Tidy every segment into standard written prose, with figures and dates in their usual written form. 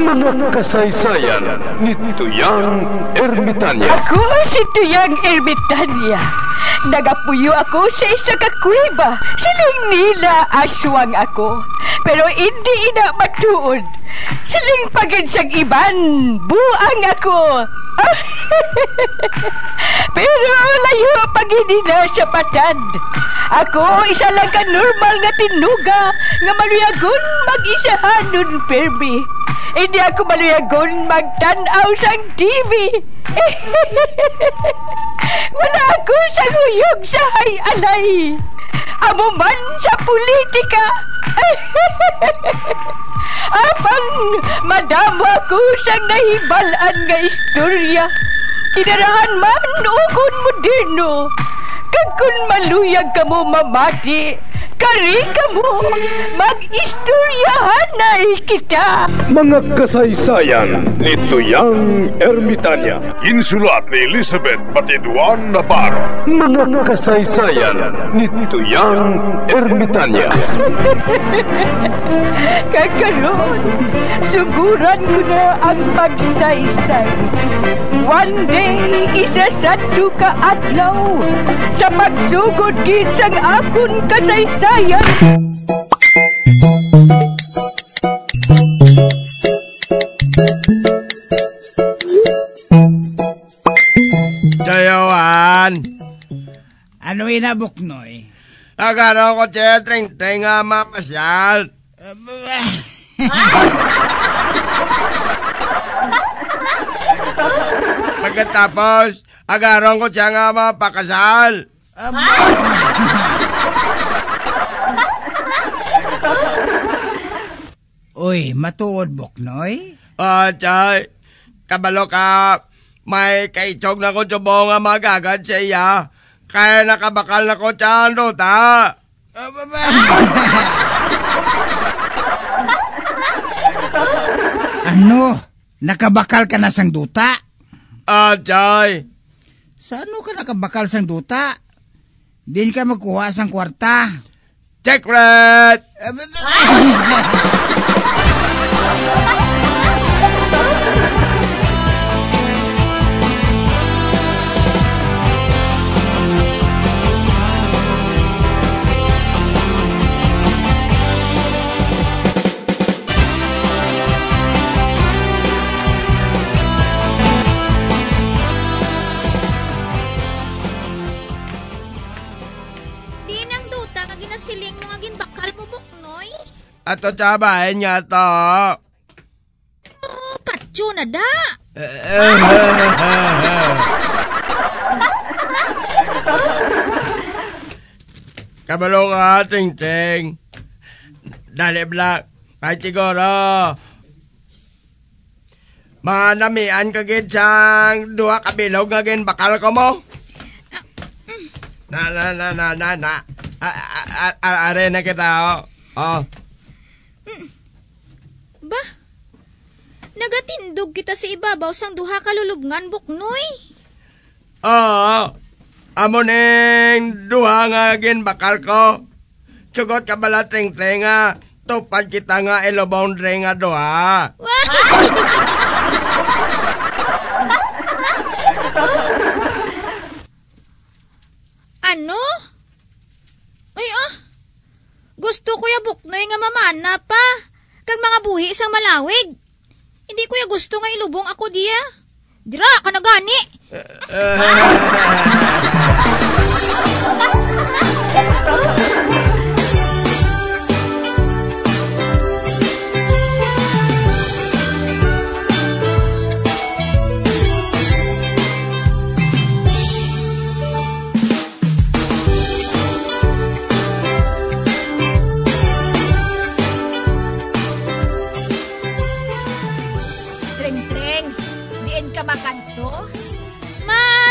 Mga kasaysayan ni Tuyang Ermitanya. Ako si Tuyang Ermitanya. Nagapuyo ako sa isa ka kuweba. Siling nila aswang ako. Pero hindi ina matuod. Siling pagid siyang iban. Buang ako. Pero layo pagid na sa patad. Ako isa lang ka normal nga tinuga nga maluyagon mag-isahanon permi. Hindi ako maluyagon magtanaw sang TV. Wala ako sa nguyog sa hay-alay. Amo man sa politika. Apang madamo ako sang nahibalaan nga istorya. Kinarahan man ukon moderno. Kag kun maluyag ka mo mamati, kari ka mo mag-istoryahan na kita. Mga kasaysayan ni Tuyang Ermitanya. Insulat ni Elizabeth Batiduan Navarro. Mga kasaysayan ni Tuyang Ermitanya. Kakaroon, suguran ko na ang pagsaysay. One day, isasado ka adlaw sa pagsugod gid sang akon kasaysayan. Jayawan, Ano inabuknoy? agano ko siya tring-tring nga mamasyal. Pagkatapos, agaron ko siya nga mapakasal. Uy, matuod buknoy? Chay, kabalo ka, may kaitsog na ko subong nga magagad sa iya. Kaya nakabakal na ko siya ang ruta. Ano? Nakabakal ka na sang duta? Chay, Sa ano ka nakabakal sang duta? Din ka magkuha sang kwarta. secret! Di nang duta nga ginasiling mo nga ginbakal mo buknoy. Ato tsabahin nga to. Oh, patyo na da. Kabalo ka, ting-ting. Dali black. Kahit siguro. Manamian ka gid sang duha ka bilog nga ginbakal ko mo. Na. Are na kita, oh. Ba? Nagatindog kita sa ibabaw sang duha ka lulubngan buknoy. Oo. Amo ning duha nga ginbakal ko. Sugot ka bala ting-ting nga. Tupad kita nga iloboundre nga duha. Ano? Ay gusto ko ya buknoy nga mamana pa. Kag mga buhi isang malawig. Hindi ko ya gusto nga ilubong ako diya. Dira ka na gani. Treng-treng, diin ka makanto?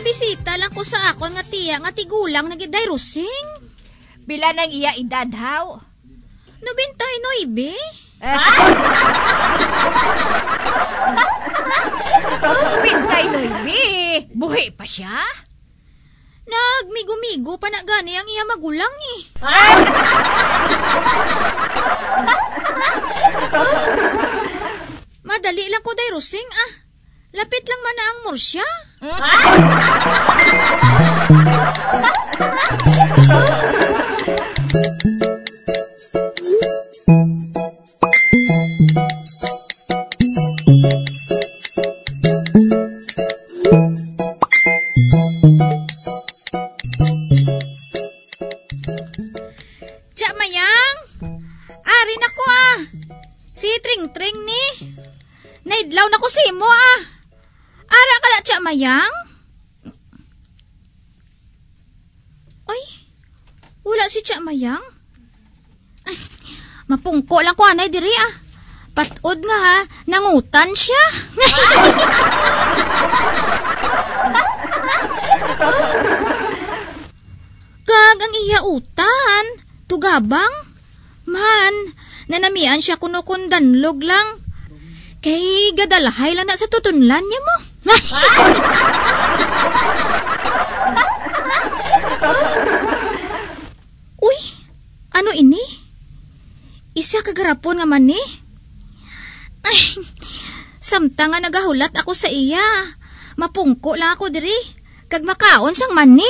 Bisita lang ko sa akon nga tiya nga tigulang nagiday rusing. Bila nang iya edad haw? 99. Bintay Noybi, buhi pa siya? Nagmigo-migo pa na gani ang iya magulang eh. Madali lang ko, day Rosing, Lapit lang man na ang mursya. Tsa Mayang, ari na ko Si Tring-Tring ni. Naidlaw na ko si mo Ara ka na, Tsa Mayang? Ay, wala si Tsa Mayang? Ay, mapungko lang ko anay diri Patod nga nangutan siya. Kag ang iya utan, tugabang. Man, nanamian siya kuno kundanlog lang. Kay gadalahay lang na sa tutunlan niya mo. Uy, ano ini? Isa kagarapon nga man ni. Ay, samtang nga nagahulat ako sa iya. Mapungko lang ako diri. Kag makaon sang mani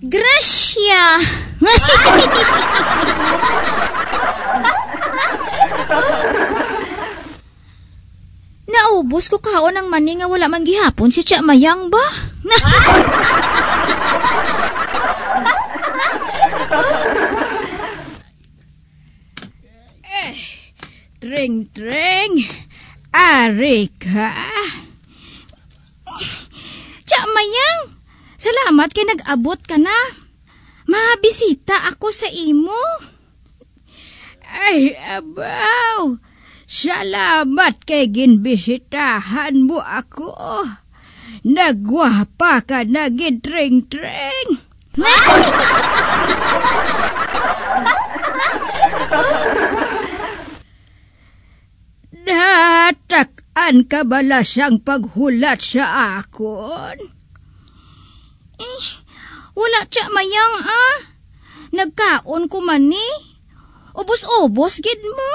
Gracia. Naubos ko kaon ang mani nga wala man gihapon si Tsa Mayang ba? Tring-Tring, ari ka. Tsa Mayang, salamat kay nag-abot ka na. Mabisita ako sa imo. Ay, abaw. Salamat kay ginbisitahan mo ako. Nagwapa ka na Tring-Tring. Natakan ka bala siyang paghulat sa akon? Wala Tsa Mayang Nagkaon ko man ni. Ubos-ubos gid mo.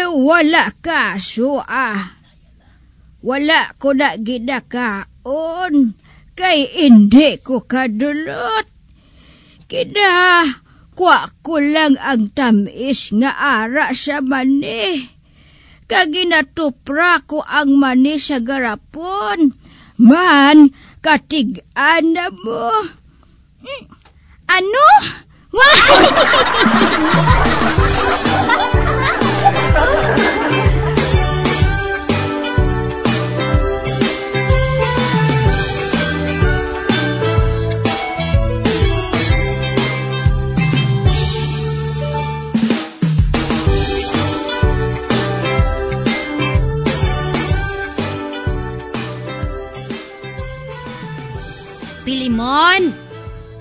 Wala kaso Wala ko na ginakaon. Kay hindi ko kadulot. Kina, kwa ko lang ang tamis nga ara sa mani. Kaginatupra ko ang mani sa garapon. Man, katig-an na mo. Ano? Pilimon!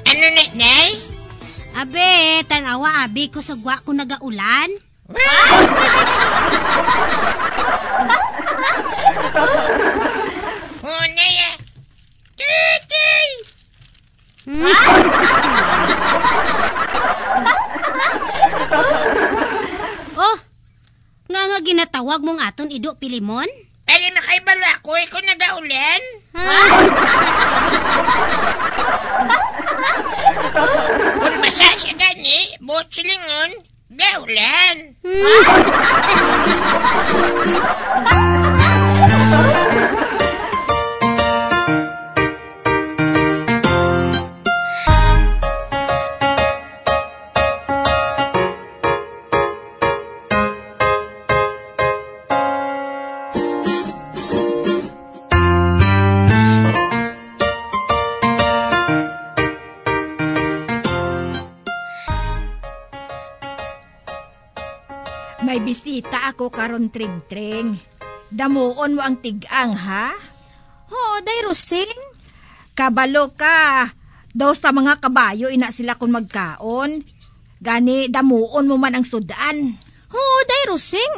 Ano na, Nay? Abe, tanawa abi ko sa gwa ko nagaulan. Oh, Naya! Tutay! Oh, nga ginatawag mong aton ido, Pilimon? Pero makaibala ko, kung nagaulan. Kung basa siya gani, buot silingon, gaulan. May bisita ako karon Tring-Tring. Damuon mo ang tigang, ha? Oo, day Rosing. Kabalo ka. Daw sa mga kabayo ina sila kung magkaon. Gani damuon mo man ang sudan. Oo, day Rosing.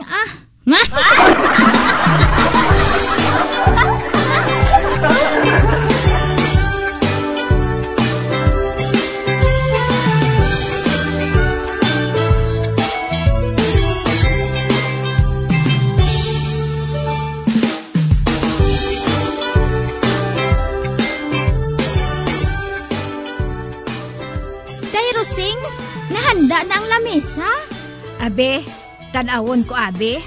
Day Rosing, nahanda na ang lamesa. Abe, tanawon ko abe.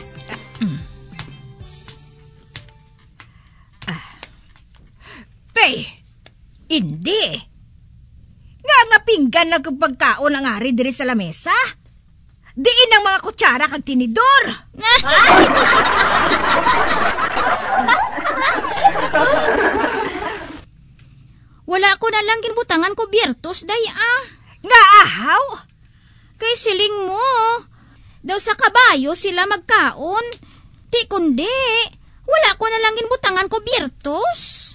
Pe, hindi. Nga pinggan na kung pagkaon ang ari diri sa lamesa. Diin ang mga kutsara kag tinidor. Wala ko na lang ginbutangan ko biertos, day Nga ahaw. Kay siling mo. Daw sa kabayo sila magkaon. Ti kundi, wala ko na lang ginbutangan ko biertos.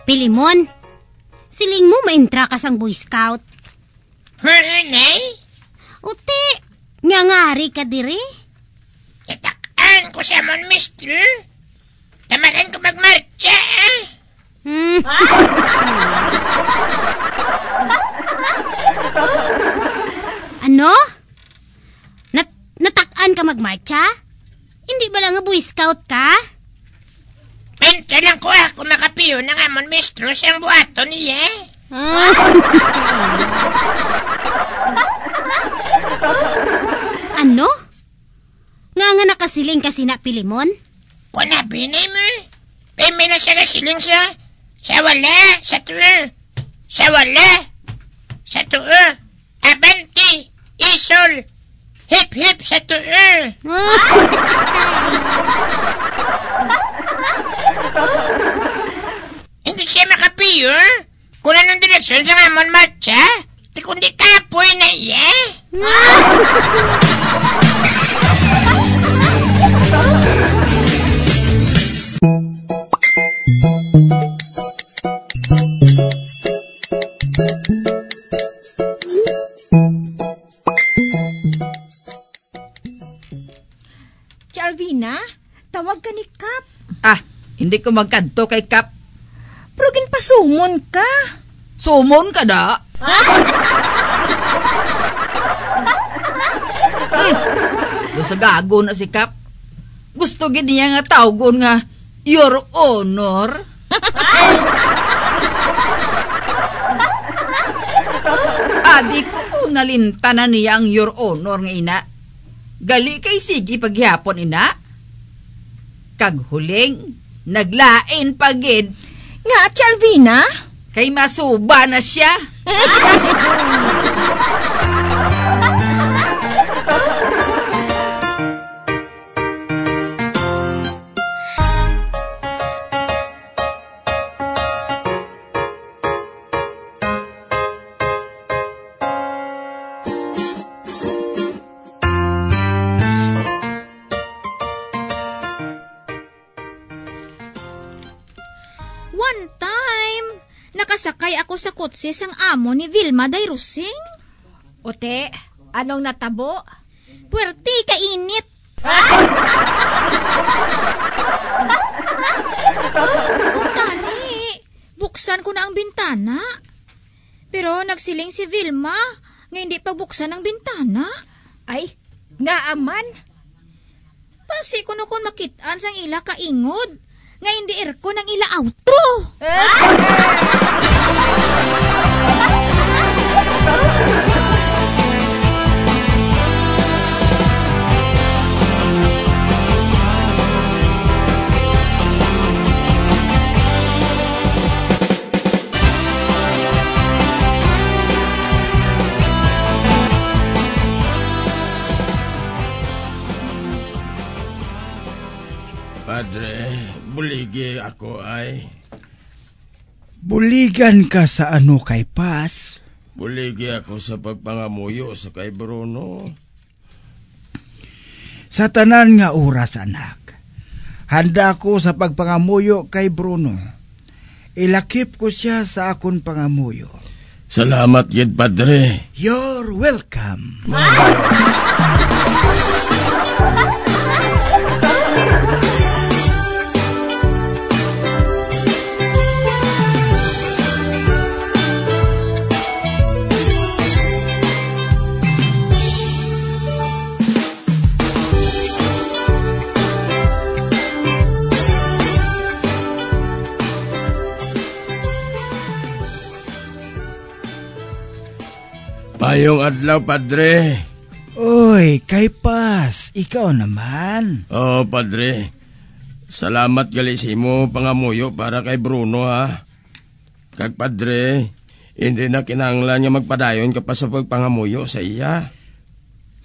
Pilimon, siling mo maintra ka sang Boy Scout. Nay? Uti, ngangari ka diri. Tataan ko sa mon, mister. Tamagan ko magmarcha, Ano? Natak-an ka magmarcha? Hindi ba lang nga Boy Scout ka? Mentra lang ko ako makapiyo ng amon mistress ang buhato niya. Ano? Nga nakasiling kasi na Pilimon? Kung nabinay mo, may na siya nasiling sa wala, sa tuwa. Sa wala, sa tuwa. Abanti, isol, hip-hip sa tuwa. Hindi siya makapiyo. Kung anong direksyon sa amon matcha, kundi kapoy na iya. Alvina, tawag ka ni Kap. Hindi ko magkanto kay Kap. Pero ginpasumon ka. Sumon ka da? Do sa gago na si Kap. Gusto gid niya nga tawgon nga Your Honor. Abi ko nalintanan niya ang Your Honor nga ina. Gali kay sige paghihapon ina. Kag huling, naglain pagid. Nga, Alvina? Kay masuba na siya. One time, nakasakay ako sa kotse sang amo ni Vilma day Rosing. Ote, anong natabo? Puwerte kainit. Kung tani, buksan ko na ang bintana. Pero nagsiling si Vilma nga hindi pagbuksan ang bintana. Ay, nga aman. Pasi ko na kung makitaan sang ila kaingod. Nga hindi erko ng ila auto. buligi ako ay. Buligan ka sa ano kay Pas? Buligi ako sa pagpangamuyo sa kay Bruno. Sa tanan nga oras, anak, handa ko sa pagpangamuyo kay Bruno. Ilakip ko siya sa akon pangamuyo. Salamat gid, Padre. You're welcome. Payong adlaw, Padre. Oy, kay Pas, ikaw naman. Oh, Padre. Salamat gali si mo pangamuyo para kay Bruno, ha. Kag Padre, hindi na kinahanglan niya magpadayon ka pa sa pagpangamuyo sa iya.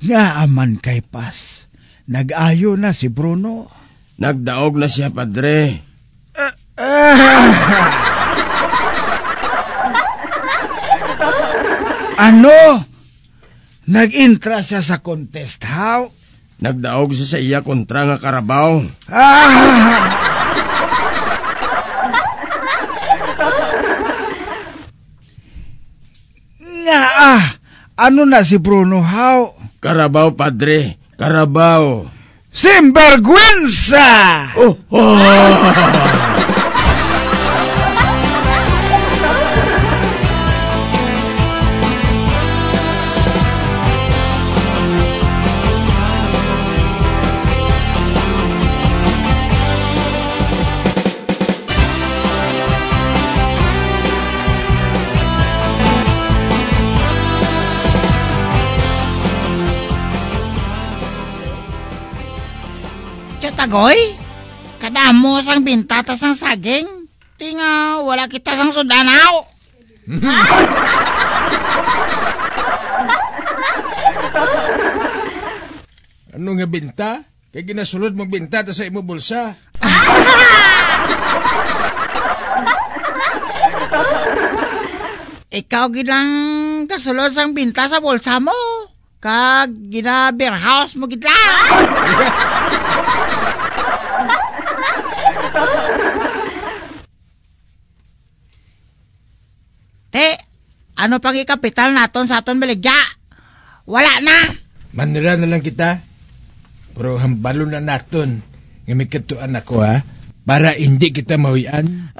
Nga aman kay Pas, nag-ayo na si Bruno. Nagdaog na siya, Padre. Ano? Nag-intra siya sa contest, how? Nagdaog siya sa iya kontra nga karabaw. Nga ano na si Bruno, how? Karabaw, Padre. Karabaw. Sinvergüenza! Oh! Tagoy, kadamo sang binta ta sang saging. Tinga, wala kita sang sudanaw. Ano nga binta? Kaya ginasulod mong binta ta sa imo bulsa. Ikaw ginang kasulod sang binta sa bulsa mo. Kag gina-beerhouse mo gidla. Te, ano pang ikapital naton sa aton baligya? Wala na. Manira na lang kita. Pero hambalo na naton. Nga may katuan ako, ha? Para hindi kita mawian.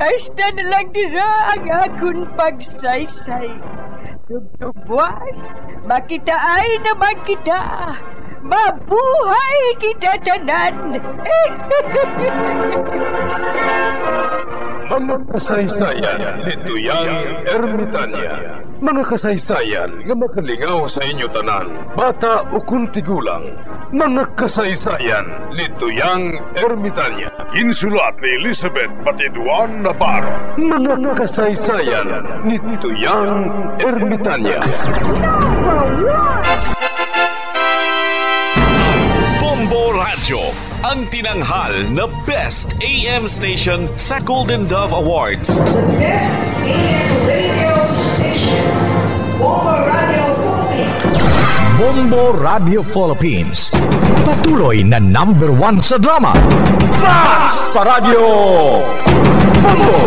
Hasta na lang dira ang akong pagsaysay. Tugtugwas, makitaan naman kita. Mabuhay kita tanan. Mga kasaysayan ni Tuyang Ermitanya. Mga kasaysayan nga makalingaw sa inyo tanan, bata o kung tigulang. Mga kasaysayan ni Tuyang Ermitanya. Insulat ni Elizabeth Batiduan Navarro. Mga kasaysayan ni Tuyang Ermitanya. Bombo Radio, ang tinanghal na Best AM Station sa Golden Dove Awards. Best AM Radio Station, Bombo Radio Philippines. Bombo Radio Philippines, patuloy na #1 sa drama. Basta Radio Bombo!